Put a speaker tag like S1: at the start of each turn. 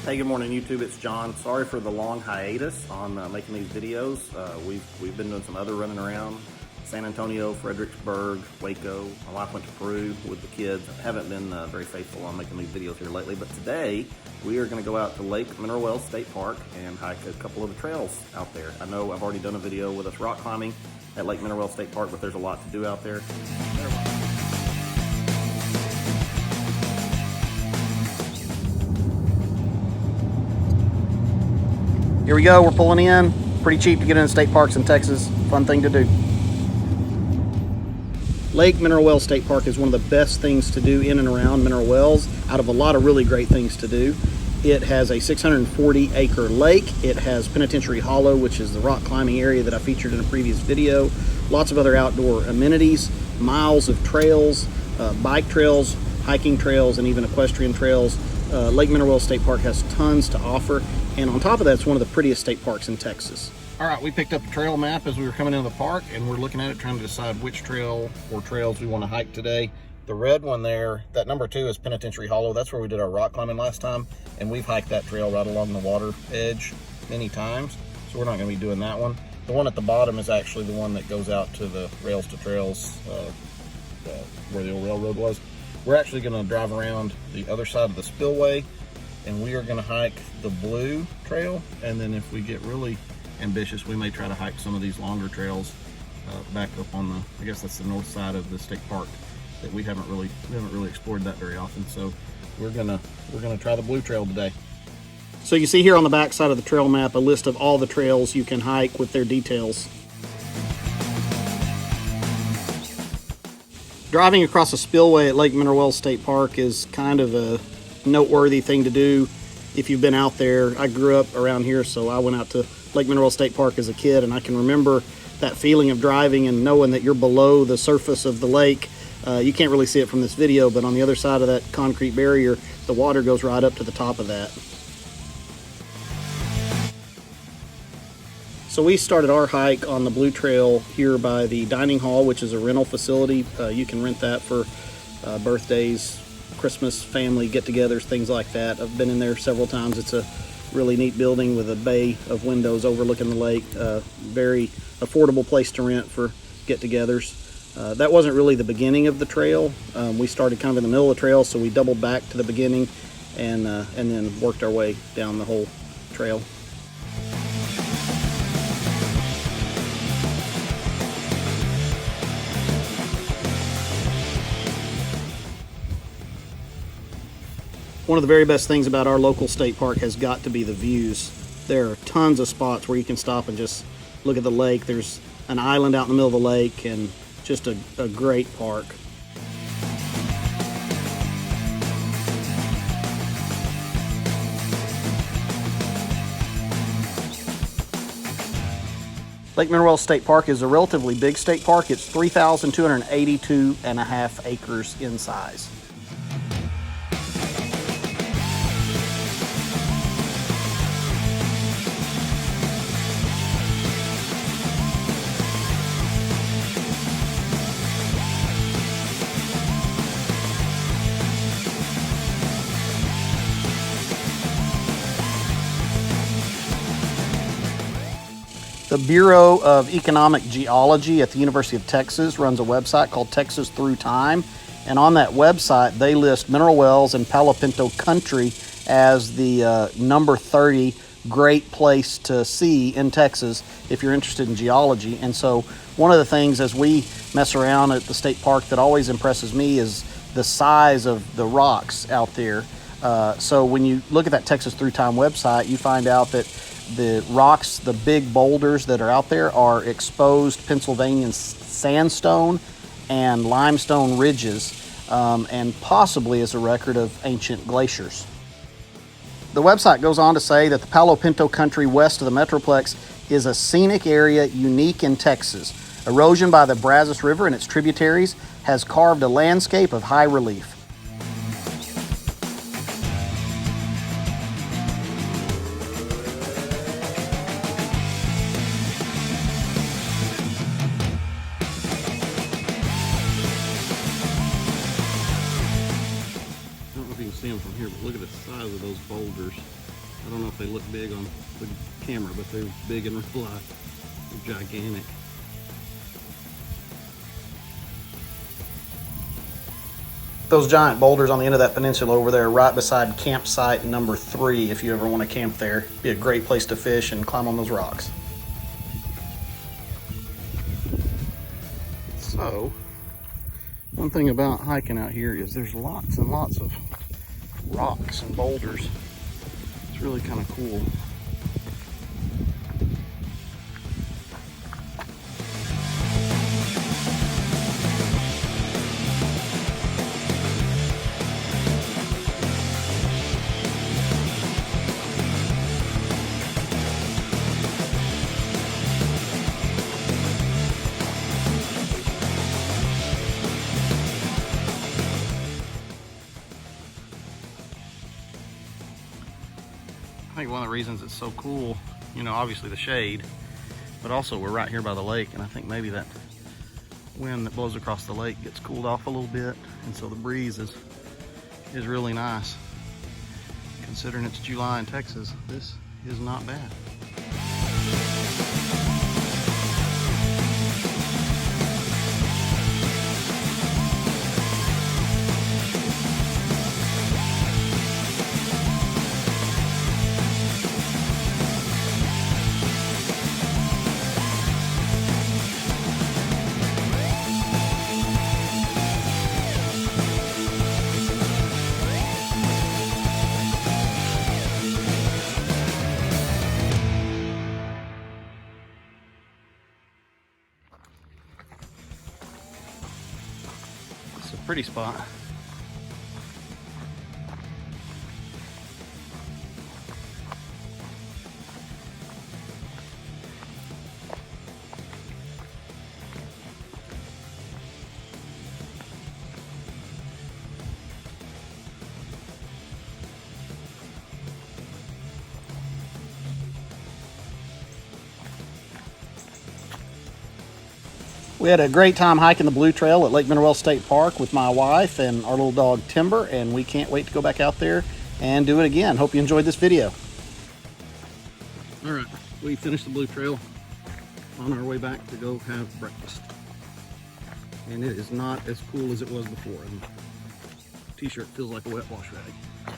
S1: Hey, good morning YouTube, it's John. Sorry for the long hiatus on making these videos. We've been doing some other running around. San Antonio, Fredericksburg, Waco. My wife went to Peru with the kids. I haven't been very faithful on making these videos here lately, but today we are going to go out to Lake Mineral Wells State Park and hike a couple of the trails out there. I know I've already done a video with us rock climbing at Lake Mineral Wells State Park, but there's a lot to do out there. Here we go, we're pulling in. Pretty cheap to get into state parks in Texas. Fun thing to do. Lake Mineral Wells State Park is one of the best things to do in and around Mineral Wells, out of a lot of really great things to do. It has a 640-acre lake. It has Penitentiary Hollow, which is the rock climbing area that I featured in a previous video. Lots of other outdoor amenities, miles of trails, bike trails, hiking trails, and even equestrian trails. Lake Mineral Wells State Park has tons to offer, and on top of that, it's one of the prettiest state parks in Texas. All right, we picked up a trail map as we were coming into the park, and we're looking at it, trying to decide which trail or trails we want to hike today. The red one there, that number 2 is Penitentiary Hollow. That's where we did our rock climbing last time, and we've hiked that trail right along the water edge many times, so we're not going to be doing that one. The one at the bottom is actually the one that goes out to the rails to trails, where the old railroad was. We're actually going to drive around the other side of the spillway, and we are going to hike the blue trail, and then if we get really ambitious, we may try to hike some of these longer trails back up on the, I guess that's the north side of the state park that we haven't really explored that very often. So we're gonna try the blue trail today. So you see here on the back side of the trail map a list of all the trails you can hike with their details. Driving across a spillway at Lake Mineral Wells State Park is kind of a noteworthy thing to do if you've been out there. I grew up around here, so I went out to Lake Mineral Wells State Park as a kid, and I can remember that feeling of driving and knowing that you're below the surface of the lake. You can't really see it from this video, but on the other side of that concrete barrier, the water goes right up to the top of that. So we started our hike on the Blue Trail here by the dining hall, which is a rental facility. You can rent that for birthdays, Christmas, family get-togethers, things like that. I've been in there several times. It's a really neat building with a bay of windows overlooking the lake. Very affordable place to rent for get-togethers. That wasn't really the beginning of the trail. We started kind of in the middle of the trail, so we doubled back to the beginning and then worked our way down the whole trail. One of the very best things about our local state park has got to be the views. There are tons of spots where you can stop and just look at the lake. There's an island out in the middle of the lake, and just a great park. Lake Mineral Wells State Park is a relatively big state park. It's 3,282.5 acres in size. The Bureau of Economic Geology at the University of Texas runs a website called Texas Through Time, and on that website they list Mineral Wells and Palo Pinto Country as the number 30 great place to see in Texas if you're interested in geology. And so one of the things as we mess around at the state park that always impresses me is the size of the rocks out there. So when you look at that Texas Through Time website, you find out that the rocks, the big boulders that are out there, are exposed Pennsylvania sandstone and limestone ridges, and possibly as a record of ancient glaciers. The website goes on to say that the Palo Pinto Country west of the Metroplex is a scenic area unique in Texas. Erosion by the Brazos River and its tributaries has carved a landscape of high relief. see them from here, but look at the size of those boulders. I don't know if they look big on the camera, but they're big in real life. They're gigantic. Those giant boulders on the end of that peninsula over there, right beside campsite number 3, if you ever want to camp there. Be a great place to fish and climb on those rocks. So, one thing about hiking out here is there's lots and lots of rocks and boulders. It's really kind of cool. I think one of the reasons it's so cool, you know, obviously the shade, but also we're right here by the lake, and I think maybe that wind that blows across the lake gets cooled off a little bit, and so the breeze is really nice. Considering it's July in Texas, this is not bad. It's a pretty spot. We had a great time hiking the Blue Trail at Lake Mineral State Park with my wife and our little dog Timber, and we can't wait to go back out there and do it again. Hope you enjoyed this video. All right, we finished the Blue Trail, on our way back to go have breakfast. And it is not as cool as it was before. The t-shirt feels like a wet wash rag.